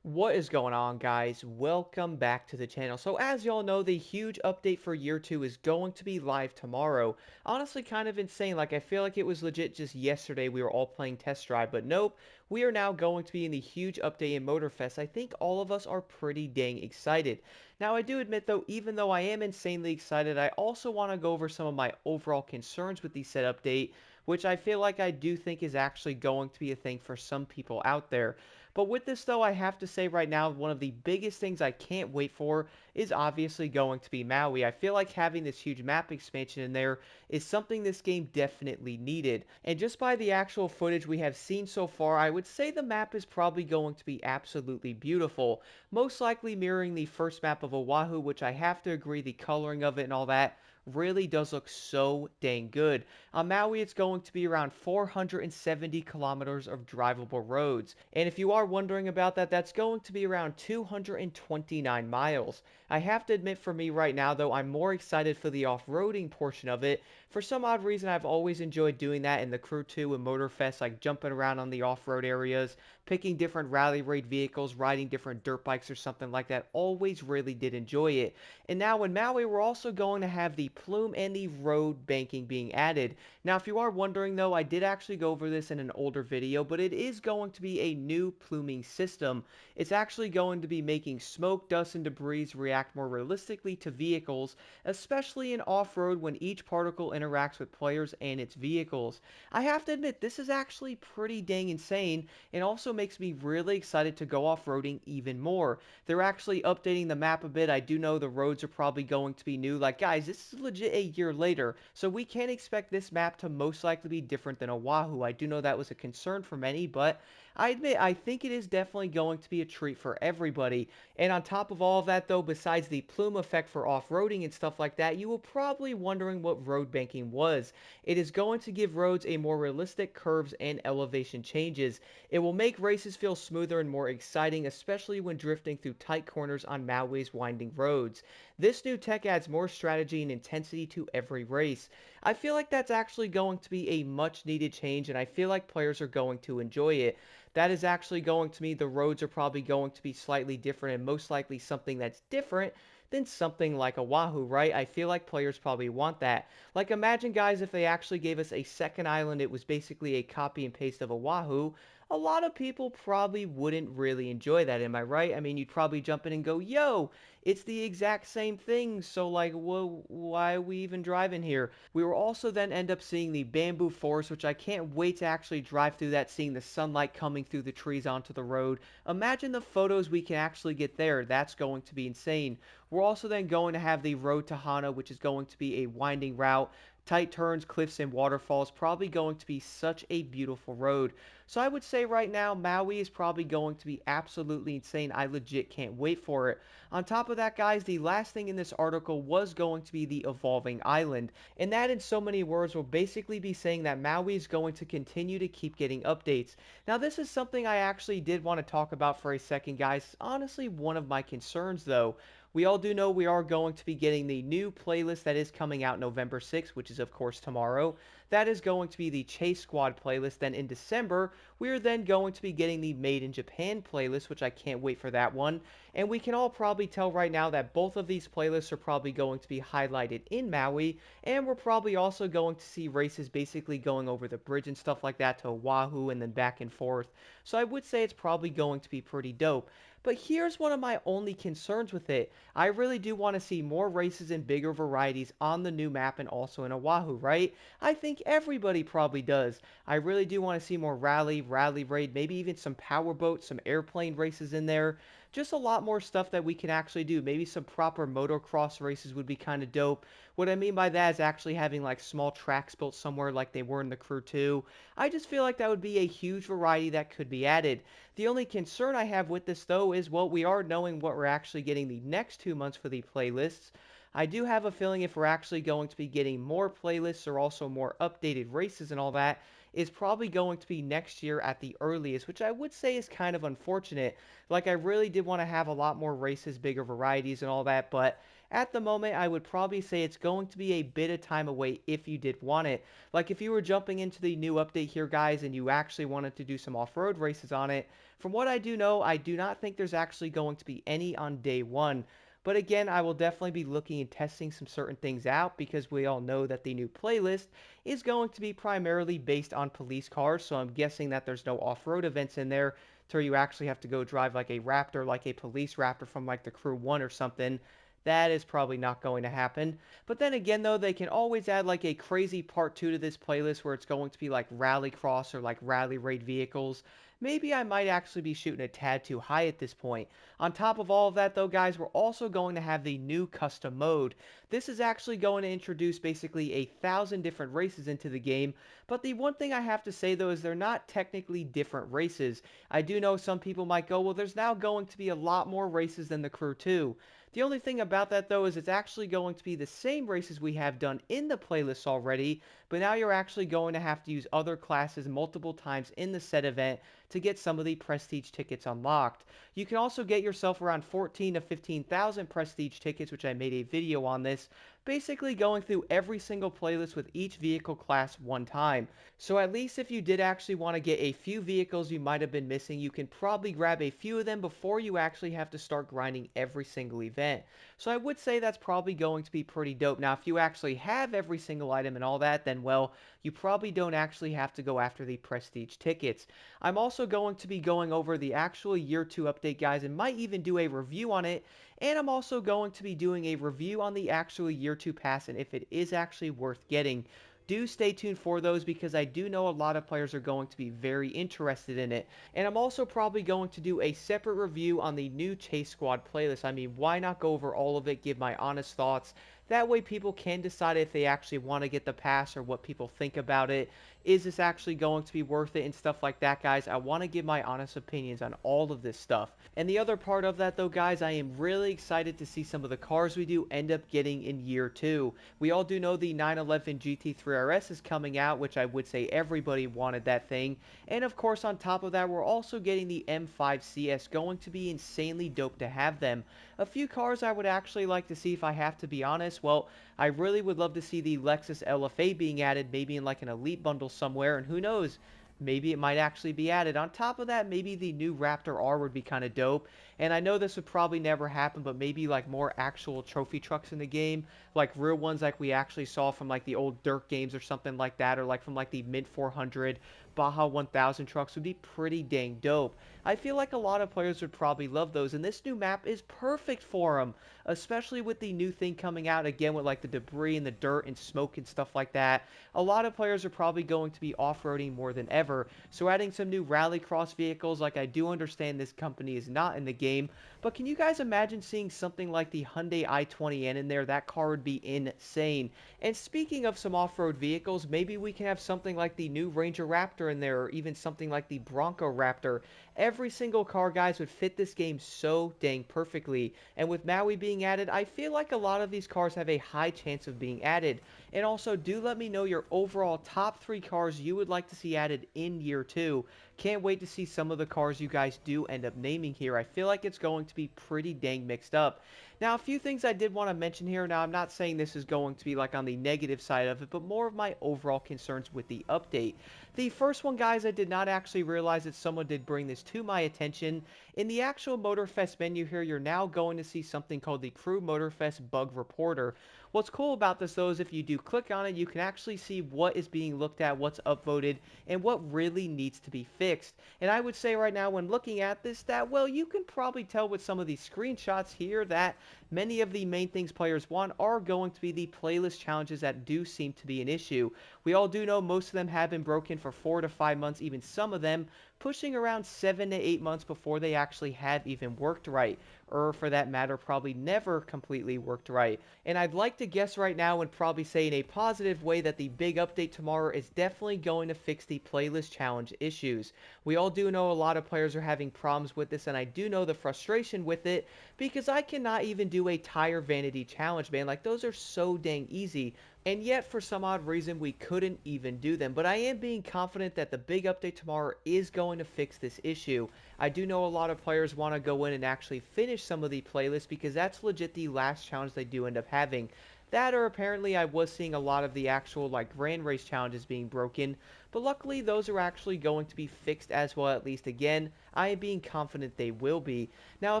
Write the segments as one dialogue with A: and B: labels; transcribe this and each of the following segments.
A: What is going on, guys? Welcome back to the channel. So as y'all know, the huge update for year 2 is going to be live tomorrow. Honestly, kind of insane. Like, I feel like it was legit just yesterday we were all playing test drive, but nope. We are now going to be in the huge update in Motorfest. I think all of us are pretty dang excited. Now, I do admit though, even though I am insanely excited, I also want to go over some of my overall concerns with the said update, which I feel like I do think is actually going to be a thing for some people out there. But with this, though, I have to say right now, one of the biggest things I can't wait for is obviously going to be Maui. I feel like having this huge map expansion in there is something this game definitely needed. And just by the actual footage we have seen so far, I would say the map is probably going to be absolutely beautiful. Most likely mirroring the first map of Oahu, which I have to agree, the coloring of it and all that really does look so dang good. On Maui, it's going to be around 470 kilometers of drivable roads. And if you are wondering about that, that's going to be around 229 miles. I have to admit for me right now, though, I'm more excited for the off-roading portion of it. For some odd reason, I've always enjoyed doing that in the Crew 2 and Motorfest, like jumping around on the off-road areas, picking different rally raid vehicles, riding different dirt bikes or something like that. Always really did enjoy it. And now in Maui, we're also going to have the plume and the road banking being added. Now, if you are wondering though, I did actually go over this in an older video, but it is going to be a new pluming system. It's actually going to be making smoke, dust, and debris react more realistically to vehicles, especially in off-road when each particle interacts with players and its vehicles. I have to admit, this is actually pretty dang insane, and also makes me really excited to go off-roading even more. They're actually updating the map a bit. I do know the roads are probably going to be new. Like, guys, this is legit a year later, so we can't expect this map to most likely be different than Oahu. I do know that was a concern for many, but I admit I think it is definitely going to be a treat for everybody. And on top of all of that, though, besides the plume effect for off-roading and stuff like that, you will probably wondering what road banking was. It is going to give roads a more realistic curves and elevation changes. It will make races feel smoother and more exciting, especially when drifting through tight corners on Maui's winding roads. This new tech adds more strategy and intensity to every race. I feel like that's actually going to be a much needed change, and I feel like players are going to enjoy it. That is actually going to mean the roads are probably going to be slightly different and most likely something that's different than something like Oahu, right? I feel like players probably want that. Like, imagine, guys, if they actually gave us a second island, it was basically a copy and paste of Oahu. A lot of people probably wouldn't really enjoy that, am I right? I mean, you'd probably jump in and go, yo, it's the exact same thing, so like, why are we even driving here? We will also then end up seeing the bamboo forest, which I can't wait to actually drive through that, seeing the sunlight coming through the trees onto the road. Imagine the photos we can actually get there. That's going to be insane. We're also then going to have the road to Hana, which is going to be a winding route. Tight turns, cliffs, and waterfalls. Probably going to be such a beautiful road. So I would say right now, Maui is probably going to be absolutely insane. I legit can't wait for it. On top of that, guys, the last thing in this article was going to be the evolving island. And that, in so many words, will basically be saying that Maui is going to continue to keep getting updates. Now, this is something I actually did want to talk about for a second, guys. Honestly, one of my concerns, though. We all do know we are going to be getting the new playlist that is coming out November 6th, which is, of course, tomorrow. That is going to be the Chase Squad playlist. Then in December, we are then going to be getting the Made in Japan playlist, which I can't wait for that one. And we can all probably tell right now that both of these playlists are probably going to be highlighted in Maui, and we're probably also going to see races basically going over the bridge and stuff like that to Oahu and then back and forth. So I would say it's probably going to be pretty dope. But here's one of my only concerns with it. I really do want to see more races and bigger varieties on the new map and also in Oahu, right? I think everybody probably does. I really do want to see more rally raid, maybe even some power boats, some airplane races in there. Just a lot more stuff that we can actually do. Maybe some proper motocross races would be kind of dope. What I mean by that is actually having like small tracks built somewhere like they were in the Crew 2. I just feel like that would be a huge variety that could be added. The only concern I have with this though is, well, we are knowing what we're actually getting the next 2 months for the playlists. I do have a feeling if we're actually going to be getting more playlists or also more updated races and all that, is probably going to be next year at the earliest, which I would say is kind of unfortunate. Like, I really did want to have a lot more races, bigger varieties, and all that, but at the moment, I would probably say it's going to be a bit of time away if you did want it. Like, if you were jumping into the new update here, guys, and you actually wanted to do some off-road races on it, from what I do know, I do not think there's actually going to be any on day one. But again, I will definitely be looking and testing some certain things out because we all know that the new playlist is going to be primarily based on police cars. So I'm guessing that there's no off-road events in there to where you actually have to go drive like a Raptor, like a police Raptor from like the Crew 1 or something. That is probably not going to happen. But then again, though, they can always add like a crazy part 2 to this playlist where it's going to be like rallycross or like rally raid vehicles. Maybe I might actually be shooting a tad too high at this point. On top of all of that, though, guys, we're also going to have the new custom mode. This is actually going to introduce basically 1,000 different races into the game, but the one thing I have to say, though, is they're not technically different races. I do know some people might go, well, there's now going to be a lot more races than the Crew 2. The only thing about that, though, is it's actually going to be the same races we have done in the playlist already, but now you're actually going to have to use other classes multiple times in the set event to get some of the prestige tickets unlocked. You can also get yourself around 14 to 15,000 prestige tickets, which I made a video on this, basically going through every single playlist with each vehicle class one time. So at least if you did actually want to get a few vehicles you might have been missing, you can probably grab a few of them before you actually have to start grinding every single event. So I would say that's probably going to be pretty dope. Now, if you actually have every single item and all that, then well, you probably don't actually have to go after the prestige tickets. I'm also going to be going over the actual year 2 update, guys, and might even do a review on it. And I'm also going to be doing a review on the actual year 2 pass and if it is actually worth getting. Do stay tuned for those because I do know a lot of players are going to be very interested in it. And I'm also probably going to do a separate review on the new Chase Squad playlist. I mean, why not go over all of it, give my honest thoughts. That way people can decide if they actually want to get the pass or what people think about it. Is this actually going to be worth it and stuff like that, guys? I want to give my honest opinions on all of this stuff. And the other part of that, though, guys, I am really excited to see some of the cars we do end up getting in year 2. We all do know the 911 GT3 RS is coming out, which I would say everybody wanted that thing. And of course, on top of that, we're also getting the M5 CS, going to be insanely dope to have them. A few cars I would actually like to see if I have to be honest. Well, I really would love to see the Lexus LFA being added, maybe in like an elite bundle somewhere, and who knows, maybe it might actually be added. On top of that, maybe the new Raptor R would be kind of dope. And I know this would probably never happen, but maybe like more actual trophy trucks in the game, like real ones like we actually saw from like the old Dirt games or something like that, or like from like the Mint 400, Baja 1000 trucks would be pretty dang dope. I feel like a lot of players would probably love those, and this new map is perfect for them, especially with the new thing coming out again with like the debris and the dirt and smoke and stuff like that. A lot of players are probably going to be off-roading more than ever, so adding some new rallycross vehicles, like I do understand this company is not in the game, but can you guys imagine seeing something like the Hyundai i20N in there? That car would be insane. And speaking of some off-road vehicles, maybe we can have something like the new Ranger Raptor in there, or even something like the Bronco Raptor. Every single car, guys, would fit this game so dang perfectly. And with Maui being added, I feel like a lot of these cars have a high chance of being added. And also, do let me know your overall top 3 cars you would like to see added in year 2. Can't wait to see some of the cars you guys do end up naming here. I feel like it's going to be pretty dang mixed up. Now, a few things I did want to mention here. Now, I'm not saying this is going to be like on the negative side of it, but more of my overall concerns with the update. The first one, guys, I did not actually realize that someone did bring this to my attention. In the actual Motorfest menu here, you're now going to see something called the Crew Motorfest Bug Reporter. What's cool about this, though, is if you do click on it, you can actually see what is being looked at, what's upvoted, and what really needs to be fixed. And I would say right now, when looking at this, that, well, you can probably tell with some of these screenshots here that many of the main things players want are going to be the playlist challenges that do seem to be an issue. We all do know most of them have been broken for 4 to 5 months, even some of them pushing around 7 to 8 months before they actually have even worked right, or for that matter, probably never completely worked right. And I'd like to guess right now and probably say in a positive way that the big update tomorrow is definitely going to fix the playlist challenge issues. We all do know a lot of players are having problems with this, and I do know the frustration with it because I cannot even do a tire vanity challenge, man. Like, those are so dang easy. And yet, for some odd reason, we couldn't even do them. But I am being confident that the big update tomorrow is going to fix this issue. I do know a lot of players want to go in and actually finish some of the playlists because that's legit the last challenge they do end up having. That, or apparently I was seeing a lot of the actual like grand race challenges being broken, but luckily those are actually going to be fixed as well, at least again. I am being confident they will be. Now, a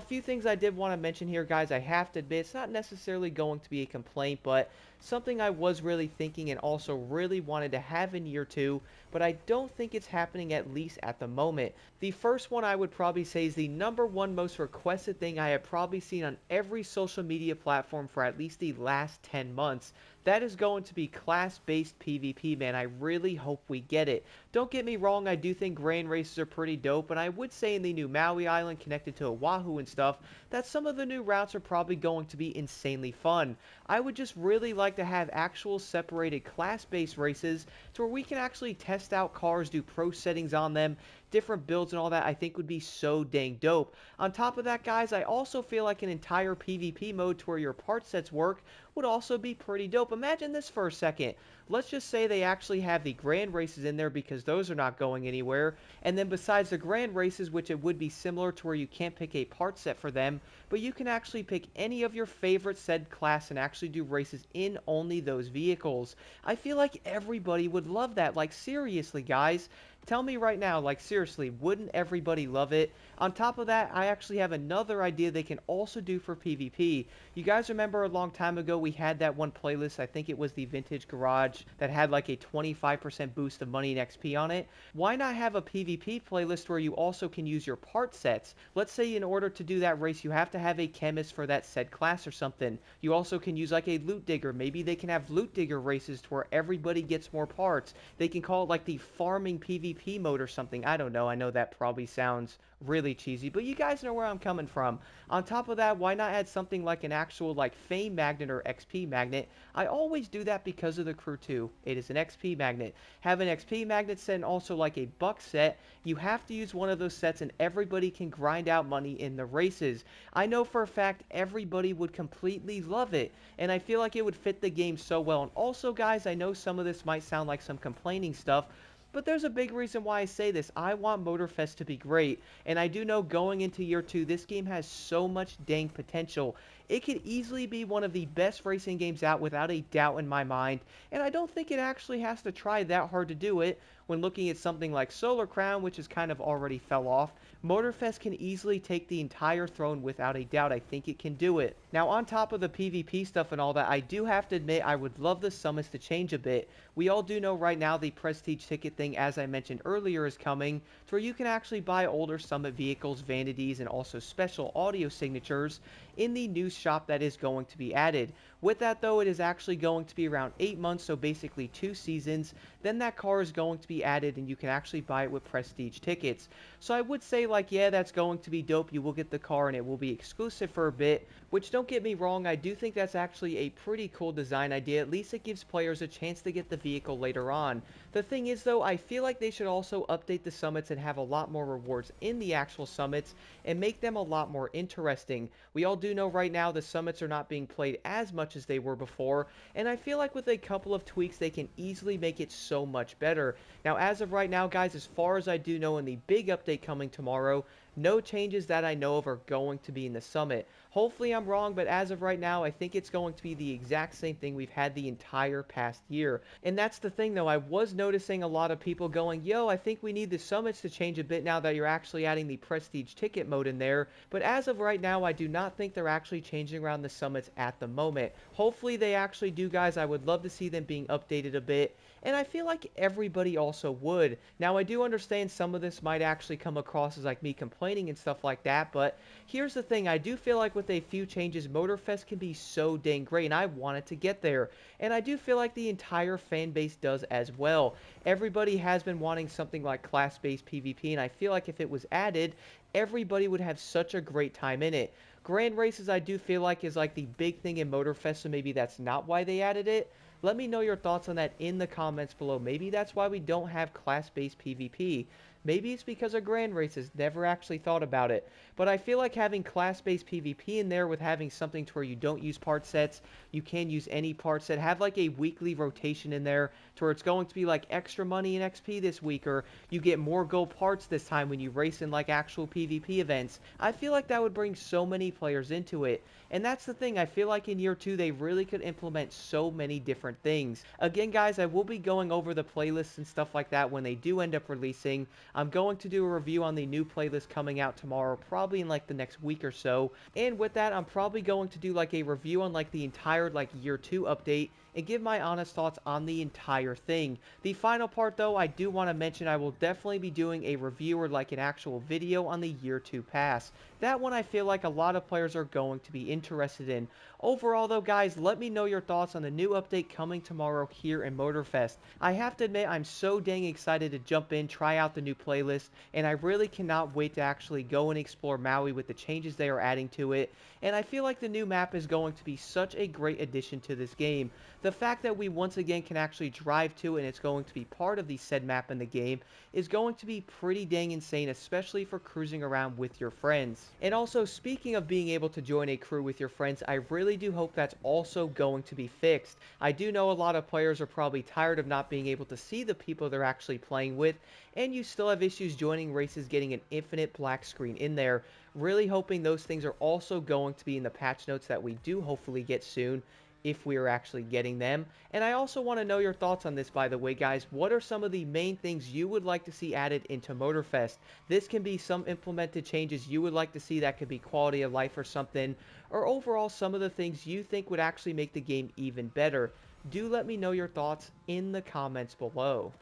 A: few things I did want to mention here, guys. I have to admit, it's not necessarily going to be a complaint, but something I was really thinking and also really wanted to have in year 2, but I don't think it's happening, at least at the moment. The first one I would probably say is the #1 most requested thing I have probably seen on every social media platform for at least the last 10 months. That is going to be class-based PvP, man. I really hope we get it. Don't get me wrong, I do think grand races are pretty dope, and I would say in the new Maui Island connected to Oahu and stuff, that some of the new routes are probably going to be insanely fun. I would just really like to have actual separated class-based races to where we can actually test out cars, do pro settings on them, different builds and all that. I think would be so dang dope. On top of that, guys, I also feel like an entire PvP mode to where your part sets work would also be pretty dope. Imagine this for a second. Let's just say they actually have the grand races in there because those are not going anywhere. And then besides the grand races, which it would be similar to where you can't pick a part set for them, but you can actually pick any of your favorite said class and actually do races in only those vehicles. I feel like everybody would love that. Like, seriously, guys. Tell me right now, like, seriously, wouldn't everybody love it? On top of that, I actually have another idea they can also do for PvP. You guys remember a long time ago we had that one playlist, I think it was the Vintage Garage, that had like a 25% boost of money and XP on it? Why not have a PvP playlist where you also can use your part sets? Let's say in order to do that race, you have to have a chemist for that said class or something. You also can use like a loot digger. Maybe they can have loot digger races to where everybody gets more parts. They can call it like the farming PvP mode or something. I don't know. I know that probably sounds really cheesy, but you guys know where I'm coming from. On top of that, why not add something like an actual like fame magnet or XP magnet? I always do that because of the crew too. It is an XP magnet. Have an XP magnet set and also like a buck set. You have to use one of those sets and everybody can grind out money in the races. I know for a fact everybody would completely love it, and I feel like it would fit the game so well. And also, guys, I know some of this might sound like some complaining stuff, but there's a big reason why I say this. I want Motorfest to be great, and I do know going into year 2, this game has so much dang potential. It could easily be one of the best racing games out without a doubt in my mind, and I don't think it actually has to try that hard to do it. When looking at something like Solar Crown, which has kind of already fell off, Motorfest can easily take the entire throne without a doubt. I think it can do it. Now, on top of the PvP stuff and all that, I do have to admit I would love the summits to change a bit. We all do know right now the Prestige ticket thing, as I mentioned earlier, is coming, to where you can actually buy older summit vehicles, vanities, and also special audio signatures in the new shop that is going to be added. With that, though, it is actually going to be around 8 months, so basically 2 seasons. Then that car is going to be added, and you can actually buy it with Prestige tickets. So I would say, like, yeah, that's going to be dope. You will get the car, and it will be exclusive for a bit, which, don't get me wrong, I do think that's actually a pretty cool design idea. At least it gives players a chance to get the vehicle later on. The thing is, though, I feel like they should also update the summits and have a lot more rewards in the actual summits and make them a lot more interesting. We all do know right now the summits are not being played as much as they were before, and I feel like with a couple of tweaks they can easily make it so much better. Now, as of right now, guys, as far as I do know, in the big update coming tomorrow, no changes that I know of are going to be in the summit. Hopefully I'm wrong, but as of right now, I think it's going to be the exact same thing we've had the entire past year. And that's the thing, though. I was noticing a lot of people going, yo, I think we need the summits to change a bit now that you're actually adding the Prestige ticket mode in there. But as of right now, I do not think they're actually changing around the summits at the moment. Hopefully they actually do, guys. I would love to see them being updated a bit, and I feel like everybody also would. Now, I do understand some of this might actually come across as like me complaining complaining and stuff like that, but here's the thing, I do feel like with a few changes, Motorfest can be so dang great, and I want it to get there. And I do feel like the entire fan base does as well. Everybody has been wanting something like class-based PvP, and I feel like if it was added, everybody would have such a great time in it. Grand races I do feel like is like the big thing in Motorfest, so maybe that's not why they added it. Let me know your thoughts on that in the comments below. Maybe that's why we don't have class-based PvP. Maybe it's because of Grand Races, never actually thought about it. But I feel like having class-based PvP in there with having something to where you don't use part sets, you can use any part set, have like a weekly rotation in there to where it's going to be like extra money and XP this week, or you get more gold parts this time when you race in like actual PvP events. I feel like that would bring so many players into it. And that's the thing, I feel like in year 2 they really could implement so many different things. Again guys, I will be going over the playlists and stuff like that when they do end up releasing. I'm going to do a review on the new playlist coming out tomorrow, probably in like the next week or so. And with that, I'm probably going to do like a review on like the entire like year 2 update and give my honest thoughts on the entire thing. The final part though, I do want to mention I will definitely be doing a review or like an actual video on the year 2 pass. That one I feel like a lot of players are going to be interested in. Overall though guys, let me know your thoughts on the new update coming tomorrow here in Motorfest. I have to admit I'm so dang excited to jump in, try out the new playlist, and I really cannot wait to actually go and explore Maui with the changes they are adding to it. And I feel like the new map is going to be such a great addition to this game. The fact that we once again can actually drive to it and it's going to be part of the said map in the game is going to be pretty dang insane, especially for cruising around with your friends. And also, speaking of being able to join a crew with your friends, I really do hope that's also going to be fixed. I do know a lot of players are probably tired of not being able to see the people they're actually playing with, and you still have issues joining races getting an infinite black screen in there. Really hoping those things are also going to be in the patch notes that we do hopefully get soon, if we are actually getting them. And I also want to know your thoughts on this, by the way, guys. What are some of the main things you would like to see added into Motorfest? This can be some implemented changes you would like to see, that could be quality of life or something, or overall some of the things you think would actually make the game even better. Do let me know your thoughts in the comments below.